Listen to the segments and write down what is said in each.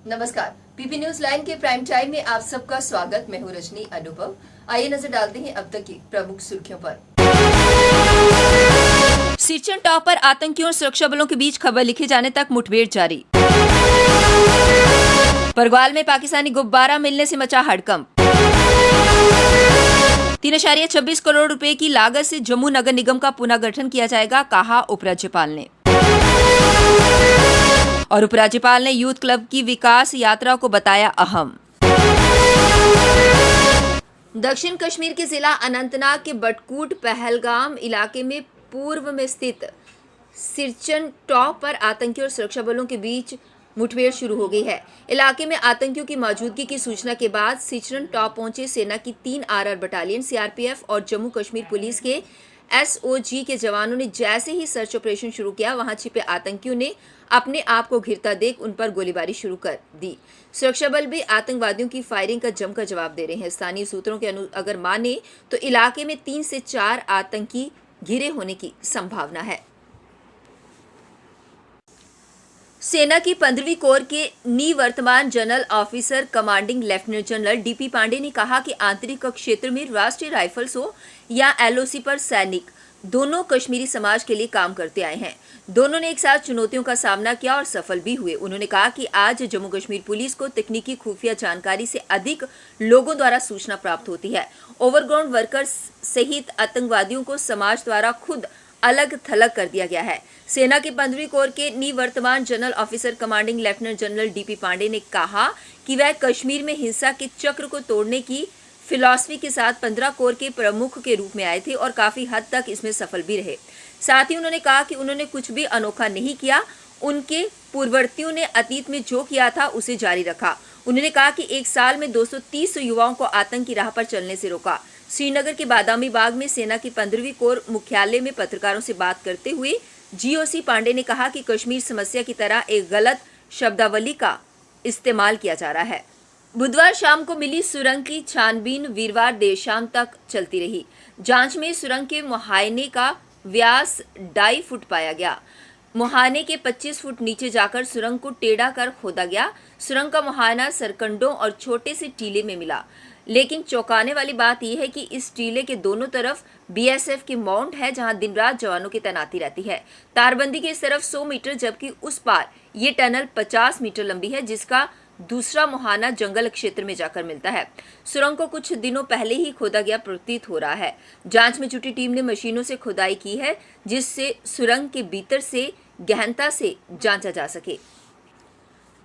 नमस्कार, PP news line के prime time में आप सबका स्वागत। मैं हूं रजनी अनुभव। आइए नजर डालते हैं अब तक की प्रमुख सुर्खियों पर। सिरचन टॉप पर आतंकियों और सुरक्षा बलों के बीच खबर लिखे जाने तक मुठभेड़ जारी। परग्वाल में पाकिस्तानी गुब्बारा मिलने से मचा हड़कंप। 3.26 करोड़ रुपए की लागत से जम्मू नगर निगम का पुनर्गठन किया जाएगा, कहा उपराज्यपाल ने। और उपराज्यपाल ने यूथ क्लब की विकास यात्रा को बताया अहम। दक्षिण कश्मीर के जिला अनंतनाग के बटकूट पहलगाम इलाके में पूर्व में स्थित सिरचन टॉप पर आतंकियों और सुरक्षा बलों के बीच मुठभेड़ शुरू हो गई है। इलाके में आतंकियों की मौजूदगी की सूचना के बाद सिरचन टॉप पहुंचे सेना की 3 आरआर बटालियन, सीआरपीएफ और जम्मू कश्मीर पुलिस के एसओजी के जवानों ने जैसे ही सर्च ऑपरेशन शुरू किया, वहां छिपे आतंकियों ने अपने आप को घिरता देख उन पर गोलीबारी शुरू कर दी। सुरक्षा बल भी आतंकवादियों की फायरिंग का जमकर जवाब दे रहे हैं। स्थानीय सूत्रों के अगर माने तो इलाके में 3 से 4 आतंकी घिरे होने की संभावना है। सेना की 15वीं कोर के निवर्तमान general officer commanding lieutenant general DP Pandey ने कहा कि आंतरिक क्षेत्र में राष्ट्रीय राइफल्स हो या एलओसी पर सैनिक, दोनों कश्मीरी समाज के लिए काम करते आए हैं। दोनों ने एक साथ चुनौतियों का सामना किया और सफल भी हुए। उन्होंने कहा कि आज जम्मू कश्मीर पुलिस को तकनीकी खुफिया जानकारी से अधिक लोगों द्वारा सूचना प्राप्त होती है। ओवरग्राउंड वर्कर्स सहित आतंकवादियों को समाज द्वारा खुद अलग थलग कर दिया गया है। सेना के 15वीं कोर के निवर्तमान general officer commanding lieutenant general DP Pandey ने कहा कि वह कश्मीर में हिंसा के चक्र को तोड़ने की फिलॉसफी के साथ 15 कोर के प्रमुख के रूप में आए थे और काफी हद तक इसमें सफल भी रहे। साथ ही उन्होंने कहा कि उन्होंने कुछ भी अनोखा नहीं किया, उनके पूर्ववर्तियों ने अतीत में जो किया था उसे जारी रखा। उन्होंने कहा कि एक साल में 230 युवाओं को आतंक की राह पर चलने से रोका। श्रीनगर के बादामी बाग में सेना की 15वीं कोर मुख्यालय में पत्रकारों से बात करते हुए जीओसी पांडे ने कहा कि कश्मीर समस्या की तरह एक गलत शब्दावली का इस्तेमाल किया जा रहा है। बुधवार शाम को मिली सुरंग की छानबीन वीरवार देर शाम तक चलती रही। जांच में सुरंग के मुहायने का व्यास 2.5 फुट पाया गया। मुहाने के 25 फुट नीचे जाकर सुरंग को टेढ़ा कर खोदा गया। सुरंग का मुहायना सरकंडों और छोटे से टीले में मिला, लेकिन चौंकाने वाली बात यह है कि इस टीले के दोनों तरफ बीएसएफ की माउंट है, जहां दिन रात जवानों की तैनाती रहती है। तारबंदी के इस तरफ 100 मीटर जबकि उस पार ये टनल 50 मीटर लंबी है, जिसका दूसरा मुहाना जंगल क्षेत्र में जाकर मिलता है। सुरंग को कुछ दिनों पहले ही खोदा गया प्रतीत हो रहा है। जांच में जुटी टीम ने मशीनों से खुदाई की है, जिससे सुरंग के भीतर से गहनता से जांचा जा सके।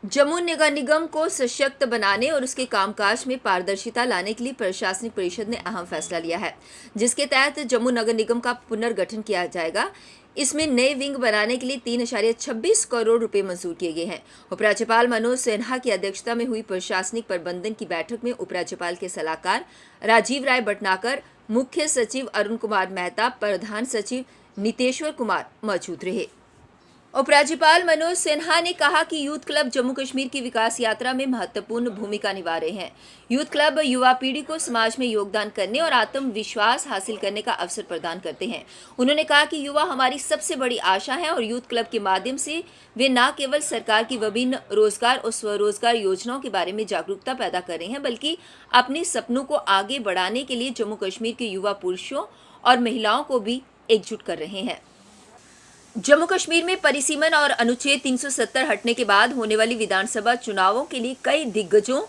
जम्मू नगर निगम को सशक्त बनाने और उसके कामकाज में पारदर्शिता लाने के लिए प्रशासनिक परिषद ने अहम फैसला लिया है, जिसके तहत जम्मू नगर निगम का पुनर्गठन किया जाएगा। इसमें नए विंग बनाने के लिए 3.26 करोड़ रुपए मंजूर किए गए हैं। उपराज्यपाल मनोज सिन्हा की अध्यक्षता में हुई प्रशासनिक प्रबंधन की बैठक में उपराज्यपाल के सलाहकार राजीव राय भटनागर, मुख्य सचिव अरुण कुमार मेहता, प्रधान सचिव नीतेश्वर कुमार मौजूद रहे। उपराज्यपाल मनोज सिन्हा ने कहा कि यूथ क्लब जम्मू कश्मीर की विकास यात्रा में महत्वपूर्ण भूमिका निभा रहे हैं। यूथ क्लब युवा पीढ़ी को समाज में योगदान करने और आत्मविश्वास हासिल करने का अवसर प्रदान करते हैं। उन्होंने कहा कि युवा हमारी सबसे बड़ी आशा है और यूथ क्लब के माध्यम से वे न केवल सरकार की विभिन्न रोजगार और स्वरोजगार योजनाओं के बारे में जागरूकता पैदा कर रहे हैं, बल्कि अपने सपनों को आगे बढ़ाने के लिए जम्मू कश्मीर के युवा पुरुषों और महिलाओं को भी एकजुट कर रहे हैं। जम्मू कश्मीर में परिसीमन और अनुच्छेद 370 हटने के बाद होने वाली विधानसभा चुनावों के लिए कई दिग्गजों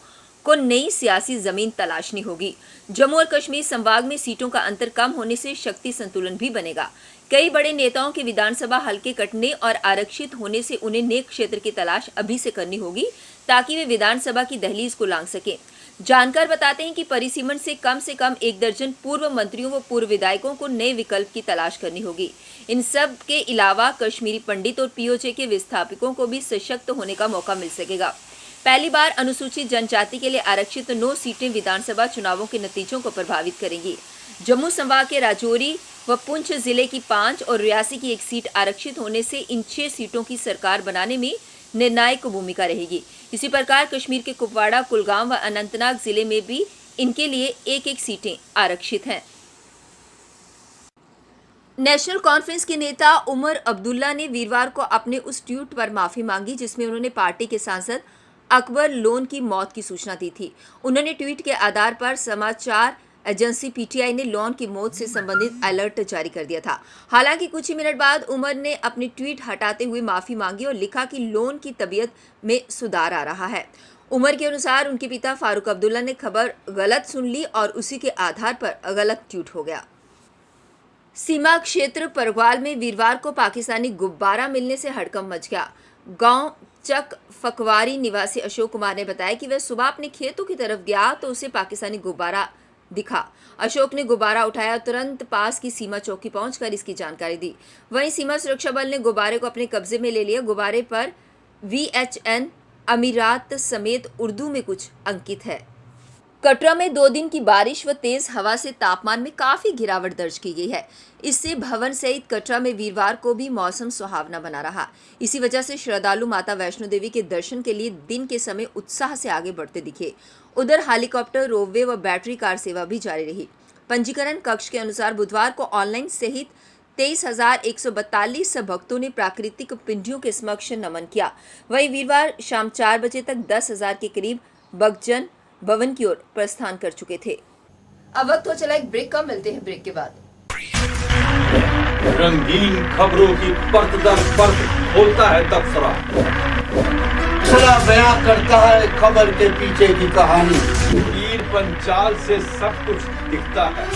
को नई सियासी जमीन तलाशनी होगी। जम्मू और कश्मीर संभाग में सीटों का अंतर कम होने से शक्ति संतुलन भी बनेगा। कई बड़े नेताओं के विधानसभा हलके कटने और आरक्षित होने से उन्हें नए क्षेत्र की तलाश अभी से करनी होगी, ताकि वे विधानसभा की दहलीज को लांघ सकें। जानकार बताते हैं कि परिसीमन से कम 1 दर्जन पूर्व मंत्रियों व पूर्व विधायकों को नए विकल्प की तलाश करनी होगी। इन सब के अलावा कश्मीरी पंडित और पीओजे के विस्थापितों को भी सशक्त होने का मौका मिल सकेगा। पहली बार अनुसूचित जनजाति के लिए आरक्षित 9 सीटें विधानसभा चुनावों के नतीजों को प्रभावित करेंगी। जम्मू संभाग के राजौरी व पुंछ जिले की 5 और रियासी की 1 सीट आरक्षित होने से इन 6 सीटों की सरकार बनाने में निर्णायक भूमिका रहेगी। इसी प्रकार कश्मीर के कुपवाड़ा, कुलगाम व अनंतनाग जिले में भी इनके लिए 1-1 सीटें आरक्षित हैं। नेशनल कॉन्फ्रेंस के नेता उमर अब्दुल्ला ने वीरवार को अपने उस ट्वीट पर माफी मांगी जिसमें उन्होंने पार्टी के सांसद अकबर लोन की मौत की सूचना दी थी। उन्होंने ट्वीट के आधार पर समाचार एजेंसी पीटीआई ने लोन की मौत से संबंधित अलर्ट जारी कर दिया था। हालांकि कुछ ही मिनट बाद उमर ने अपनी ट्वीट हटाते हुए माफी मांगी और लिखा कि लोन की तबीयत में सुधार आ रहा है। उमर के अनुसार उनके पिता फारूक अब्दुल्ला ने खबर गलत सुन ली और उसी के आधार पर गलत ट्वीट हो गया। सीमा क्षेत्र परगवाल में वीरवार को पाकिस्तानी गुब्बारा मिलने से हड़कंप मच गया। गांव चक फकवारी निवासी अशोक कुमार ने बताया कि वह सुबह अपने खेतों की तरफ गया तो उसे पाकिस्तानी गुब्बारा दिखा। अशोक ने गुब्बारा उठाया, तुरंत पास की सीमा चौकी पहुंचकर इसकी जानकारी दी। वहीं सीमा सुरक्षा बल ने गुब्बारे को अपने कब्जे में ले लिया। गुब्बारे पर VHN अमीरात समेत उर्दू में कुछ अंकित है। कटरा में 2 दिन की बारिश व तेज हवा से तापमान में काफी गिरावट दर्ज की गई है। इससे भवन सहित कटरा में वीरवार को भी मौसम सुहावना बना रहा। इसी वजह से श्रद्धालु माता वैष्णो देवी के दर्शन के लिए दिन के समय उत्साह से आगे बढ़ते दिखे। उधर हेलीकॉप्टर, रोपवे व बैटरी कार सेवा भी जारी रही। पंजीकरण कक्ष के अनुसार बुधवार को ऑनलाइन सहित 23,142 भक्तों ने प्राकृतिक पिंडियों के समक्ष नमन किया। वहीं वीरवार शाम 4 बजे तक 10,000 के करीब भक्तजन भवन की ओर प्रस्थान कर चुके थे। अब वक्त हो चला एक ब्रेक का, मिलते हैं ब्रेक के बाद। रंगीन खबरों की परत दर परत खोलता है तबसरा, बयां करता है खबर के पीछे की कहानी। तीर पंचाल से सब कुछ दिखता है।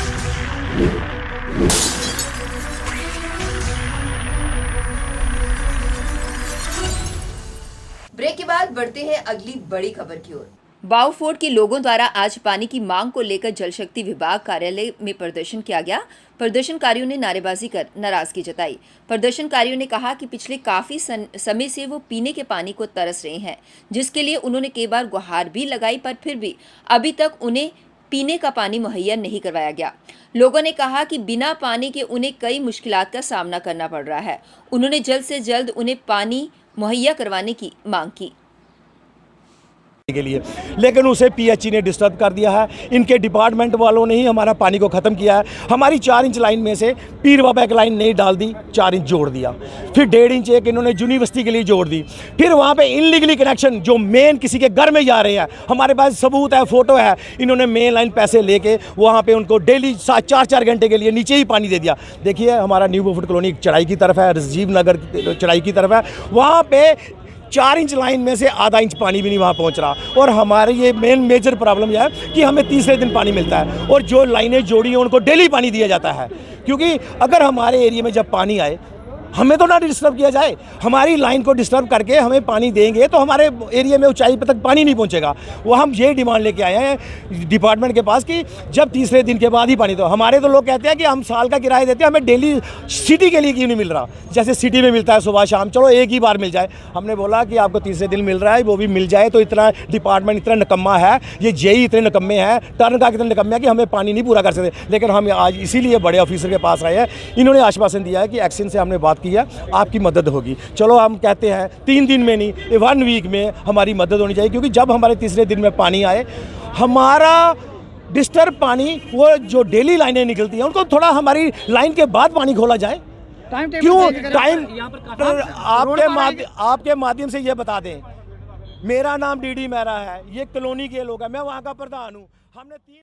ब्रेक के बाद बढ़ते हैं अगली बड़ी खबर की ओर। बाउफोर्ट के लोगों द्वारा आज पानी की मांग को लेकर जल शक्ति विभाग कार्यालय में प्रदर्शन किया गया। प्रदर्शनकारियों ने नारेबाजी कर नाराजगी जताई। प्रदर्शनकारियों ने कहा कि पिछले काफी समय से वो पीने के पानी को तरस रहे हैं, जिसके लिए उन्होंने कई बार गुहार भी लगाई, पर फिर भी अभी तक उन्हें पीने का पानी मुहैया नहीं करवाया गया। लोगों ने कहा कि बिना पानी के उन्हें कई मुश्किलात का सामना करना पड़ रहा है। उन्होंने जल्द से जल्द उन्हें पानी मुहैया करवाने की मांग की के लिए, लेकिन उसे PHE ने डिस्टर्ब कर दिया है। इनके डिपार्टमेंट वालों ने ही हमारा पानी को ख़त्म किया है। हमारी 4 इंच लाइन में से पीर बाबा एक लाइन नहीं डाल दी, 4 इंच जोड़ दिया। फिर 1.5 इंच एक इन्होंने यूनिवर्सिटी के लिए जोड़ दी। फिर वहाँ पे इनलीगली कनेक्शन जो मेन किसी के घर में जा रहे हैं, हमारे पास सबूत है, फोटो है। इन्होंने मेन लाइन पैसे लेके वहाँ पे उनको डेली 4-4 घंटे के लिए नीचे ही पानी दे दिया। देखिए हमारा न्यू बोफोर्ट कॉलोनी चढ़ाई की तरफ है, राजीव नगर चढ़ाई की तरफ है, वहाँ पे 4 इंच लाइन में से आधा इंच पानी भी नहीं वहाँ पहुँच रहा। और हमारे ये मेजर प्रॉब्लम यह है कि हमें तीसरे दिन पानी मिलता है और जो लाइनें जोड़ी हैं उनको डेली पानी दिया जाता है। क्योंकि अगर हमारे एरिया में जब पानी आए, हमें तो ना डिस्टर्ब किया जाए। हमारी लाइन को डिस्टर्ब करके हमें पानी देंगे तो हमारे एरिया में ऊंचाई तक पानी नहीं पहुंचेगा। वो हम ये डिमांड लेके आए हैं डिपार्टमेंट के पास कि जब तीसरे दिन के बाद ही पानी दो। हमारे तो लोग कहते हैं कि हम साल का किराया देते हैं, हमें डेली सिटी के लिए क्यों नहीं मिल रहा? जैसे सिटी में मिलता है सुबह शाम, चलो एक ही बार मिल जाए। हमने बोला कि आपको तीसरे दिन मिल रहा है, वो भी मिल जाए। तो इतना डिपार्टमेंट इतना निकम्मा है, ये जेई इतने निकम्मे हैं, टर्न का कितने निकम्मे हैं कि हमें पानी नहीं पूरा कर सकते। लेकिन हम आज इसीलिए बड़े ऑफिसर के पास आए हैं। इन्होंने आश्वासन दिया है कि एक्शन से हमने बात की है, आपकी मदद होगी। चलो हम कहते हैं 3 दिन में नहीं, 1 वीक में हमारी मदद होनी चाहिए। क्योंकि जब हमारे तीसरे दिन में पानी आए, हमारा डिस्टर्ब पानी, वो जो डेली लाइनें निकलती हैं उनको थोड़ा हमारी लाइन के बाद पानी खोला जाए। क्यों टाइम आपके माध्यम से ये बता दें, मेरा नाम DD मेहरा है, ये कॉलोनी के लोग हैं, मैं वहाँ का प्रधान हूँ। हमने 3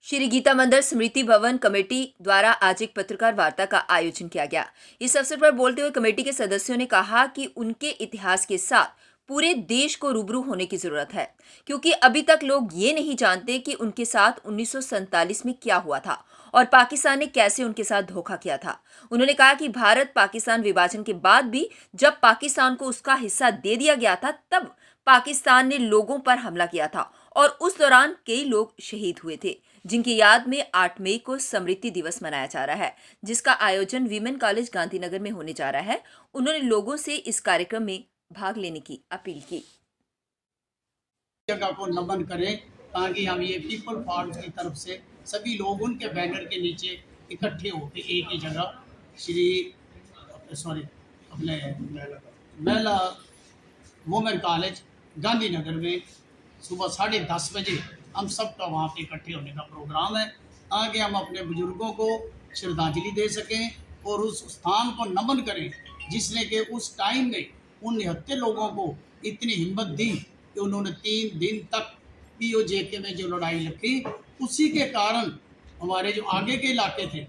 श्री गीता मंदिर स्मृति भवन कमेटी द्वारा आज एक पत्रकार वार्ता का आयोजन किया गया। इस अवसर पर बोलते हुए कमेटी के सदस्यों ने कहा कि उनके इतिहास के साथ पूरे देश को रूबरू होने की जरूरत है, क्योंकि अभी तक लोग ये नहीं जानते कि उनके साथ 1947 में क्या हुआ था और पाकिस्तान ने कैसे उनके साथ धोखा किया था। उन्होंने कहा कि भारत पाकिस्तान विभाजन के बाद भी जब पाकिस्तान को उसका हिस्सा दे दिया गया था, तब पाकिस्तान ने लोगों पर हमला किया था और उस दौरान कई लोग शहीद हुए थे, जिनकी याद में 8 मई को स्मृति दिवस मनाया जा रहा है, जिसका आयोजन वीमेन कॉलेज गांधीनगर में होने जा रहा है। उन्होंने लोगों से इस कार्यक्रम में भाग लेने की अपील की। जगह को नमन करें ताकि हम ये पीपल फार्म्स की तरफ से सभी लोग उनके बैनर के नीचे इकट्ठे होकर एक ही जगह अपने महिला वुमेन कॉलेज गांधीनगर में सुबह 10:30 बजे हम सबका वहाँ पे इकट्ठे होने का प्रोग्राम है, ताकि हम अपने बुजुर्गों को श्रद्धांजलि दे सकें और उस स्थान को नमन करें जिसने कि उस टाइम में उन निहत्थे लोगों को इतनी हिम्मत दी कि उन्होंने 3 दिन तक POJK में जो लड़ाई रखी, उसी के कारण हमारे जो आगे के इलाके थे,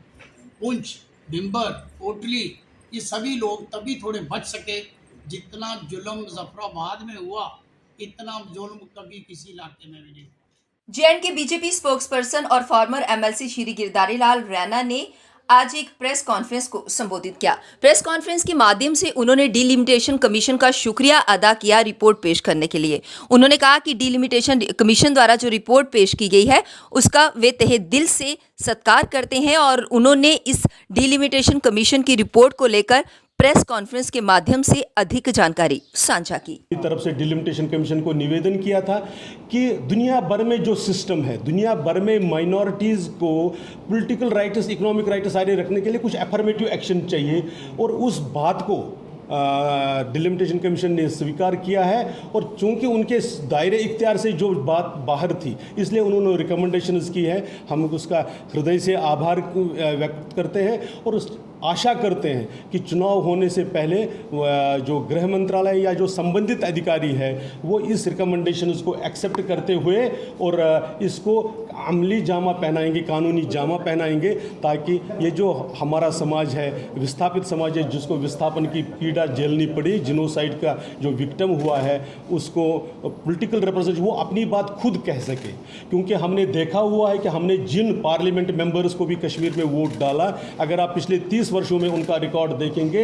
पुंछ, भिम्बर, कोटली, ये सभी लोग तभी थोड़े बच सके। जितना जुल्म मुजफ्फराबाद में हुआ, इतना जुल्म कभी किसी इलाके में भी नहीं हुआ। JNK बीजेपी स्पोक्सपर्सन और फॉर्मर MLC श्री गिरधारी लाल रैना ने आज एक प्रेस कॉन्फ्रेंस को संबोधित किया। प्रेस कॉन्फ्रेंस के माध्यम से उन्होंने डिलिमिटेशन कमीशन का शुक्रिया अदा किया रिपोर्ट पेश करने के लिए। उन्होंने कहा कि डिलिमिटेशन कमीशन द्वारा जो रिपोर्ट पेश की गई है उसका वे तहे दिल से सत्कार करते हैं और उन्होंने इस डिलिमिटेशन कमीशन की रिपोर्ट को लेकर प्रेस कॉन्फ्रेंस के माध्यम से अधिक जानकारी साझा की। तरफ से डिलिमिटेशन कमीशन को निवेदन किया था कि दुनिया भर में जो सिस्टम है, दुनिया भर में माइनॉरिटीज़ को पॉलिटिकल राइट्स, इकोनॉमिक राइट्स सारे रखने के लिए कुछ एफर्मेटिव एक्शन चाहिए और उस बात को डिलिमिटेशन कमीशन ने स्वीकार किया है। और चूंकि उनके दायरे इख्तियार से जो बात बाहर थी, इसलिए उन्होंने रिकमेंडेशंस की है। हम उसका हृदय से आभार व्यक्त करते हैं और आशा करते हैं कि चुनाव होने से पहले जो गृह मंत्रालय या जो संबंधित अधिकारी है वो इस रिकमेंडेशंस को एक्सेप्ट करते हुए और इसको अमली जामा पहनाएंगे, कानूनी जामा पहनाएंगे, ताकि ये जो हमारा समाज है, विस्थापित समाज है, जिसको विस्थापन की पीड़ा झेलनी पड़ी, जिनोसाइड का जो विक्टिम हुआ है, उसको पॉलिटिकल रिप्रेजेंटेटिव वो अपनी बात खुद कह सके। क्योंकि हमने देखा हुआ है कि हमने जिन पार्लियामेंट मेंबर्स को भी कश्मीर में वोट डाला, अगर आप पिछले 30 वर्षों में उनका रिकॉर्ड देखेंगे,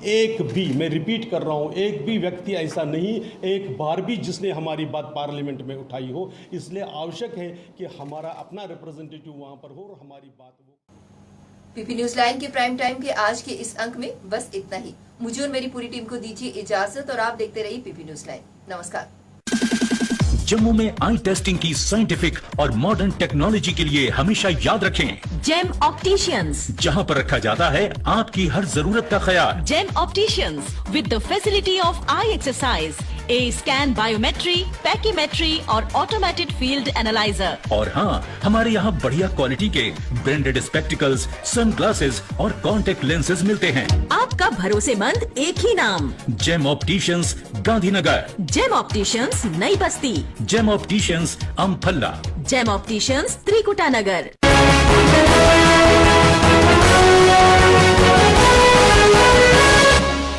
एक भी, मैं रिपीट कर रहा हूं, एक भी व्यक्ति ऐसा नहीं, एक बार भी जिसने हमारी बात पार्लियामेंट में उठाई हो। इसलिए आवश्यक है कि हमारा अपना रिप्रेजेंटेटिव वहां पर हो और हमारी बात हो। पीपी न्यूज लाइन के प्राइम टाइम के आज के इस अंक में बस इतना ही। मुझे और मेरी पूरी टीम को दीजिए इजाजत और आप देखते रहिए पीपी न्यूज लाइन। नमस्कार। जम्मू में आई टेस्टिंग की साइंटिफिक और मॉडर्न टेक्नोलॉजी के लिए हमेशा याद रखें जेम ऑप्टिशियंस, जहां पर रखा जाता है आपकी हर जरूरत का ख्याल। Gem opticians with the facility of eye exercise, A scan, biometry, pachymetry और ऑटोमेटेड फील्ड एनालाइजर। और हाँ, हमारे यहाँ बढ़िया क्वालिटी के ब्रांडेड स्पेक्टिकल्स, सनग्लासेस और कॉन्टेक्ट लेंसेज मिलते हैं। आपका भरोसेमंद एक ही नाम, Gem opticians, Gandhinagar. Gem opticians, Nai Basti. Gem opticians, Amphalla. Gem opticians, Trikuta नगर।